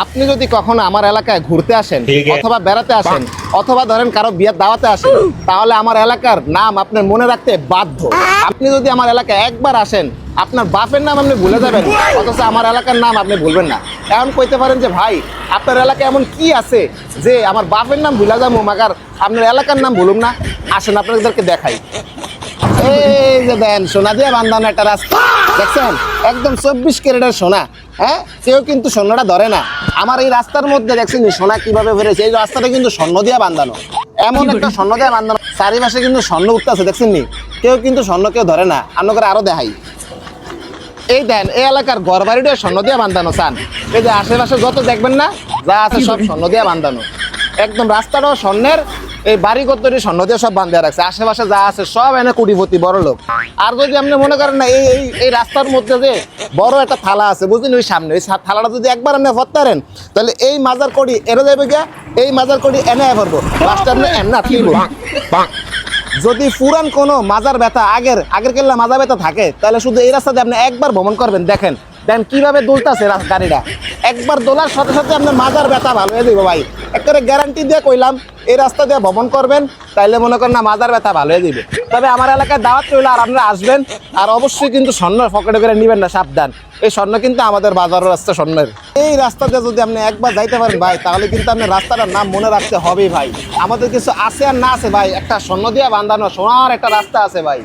আপনি যদি কখনো আমার এলাকায় ঘুরতে আসেন অথবা বেড়াতে আসেন অথবা ধরেন কারো বিয়ের দাওয়াতে আসেন, তাহলে আমার এলাকার নাম আপনার মনে রাখতে বাধ্য। আপনি যদি আমার এলাকায় একবার আসেন, আপনার বাপের নাম আপনি ভুলে যাবেন, অথচ আমার এলাকার নাম আপনি ভুলবেন না। এখন কইতে পারেন যে ভাই আপনার এলাকায় এমন কি আছে যে আমার বাপের নাম ভুলে যাবো, মাগার আপনার এলাকার নাম ভুলুম না। আসেন আপনাদেরকে দেখাই। এই যে দেন সোনা দিয়ে বান্ধানো একটা রাস্তা দেখছেন, একদম 24 ক্যারেটের সোনা। হ্যাঁ, কেউ কিন্তু স্বর্ণটা ধরে না। আমার এই রাস্তার মধ্যে দেখছেন সোনা কিভাবে বেড়েছে। এই রাস্তাটা কিন্তু স্বর্ণ দিয়ে বান্ধানো, এমন একটা স্বর্ণ দিয়ে বান্ধানো, চারিপাশে কিন্তু স্বর্ণ উঠতেছে দেখছেন নি। কেউ কিন্তু স্বর্ণ কেউ ধরে না। অন্য করে আরো দেখাই। এই দেন এই এলাকার ঘর বাড়িটা স্বর্ণ দিয়ে বান্ধানো চান। এই যে আশেপাশে যত দেখবেন না যা আছে সব স্বর্ণ দিয়ে বান্ধানো, একদম রাস্তাটাও স্বর্ণের, এই বাড়ি কত্তরি স্বর্ণ দিয়ে সব বান্ধা রাখছে। আশেপাশে যা আছে সব এনে কোটিপতি বড় লোক। আর যদি আপনি মনে করেন না এই এই এই রাস্তার মধ্যে যে বড় একটা থালা আছে বুঝলেন, ওই সামনে ওই থালাটা যদি একবার আপনি ফতারেন, তাহলে এই মাজার কড়ি এনে যাবে গিয়া, এই মাজার কড়ি এনে পড়বো লাস্টে আপনি এমনা ঠিক। যদি পুরান কোনো মাজার ব্যথা আগের কেল্লা মাজার ব্যথা থাকে, তাহলে শুধু এই রাস্তাতে আপনি একবার ভ্রমণ করবেন, দেখেন দেন কিভাবে দুলতাছে গাড়িটা। একবার দোলার সাথে সাথে আপনার মাজার ব্যথা ভালো হয়ে যাবে ভাই, একেবারে গ্যারান্টি দিয়ে কইলাম। এই রাস্তা দিয়ে ভ্রমণ করবেন, তাইলে মনে করেন না মাজার ব্যথা ভালো হয়ে যাবে। তবে আমার এলাকায় দাওয়াত রইল, আর আপনারা আসবেন, আর অবশ্যই কিন্তু স্বর্ণ পকেটে করে নেবেন না, সাবধান। এই স্বর্ণ কিন্তু আমাদের বাজার রাস্তা স্বর্ণের। এই রাস্তাতে যদি আপনি একবার যাইতে পারেন ভাই, তাহলে কিন্তু আপনার রাস্তাটার নাম মনে রাখতে হবে ভাই। আমাদের কিছু আছে আর না আছে ভাই, একটা স্বর্ণ দিয়ে বান্ধানো সোনার একটা রাস্তা আছে ভাই।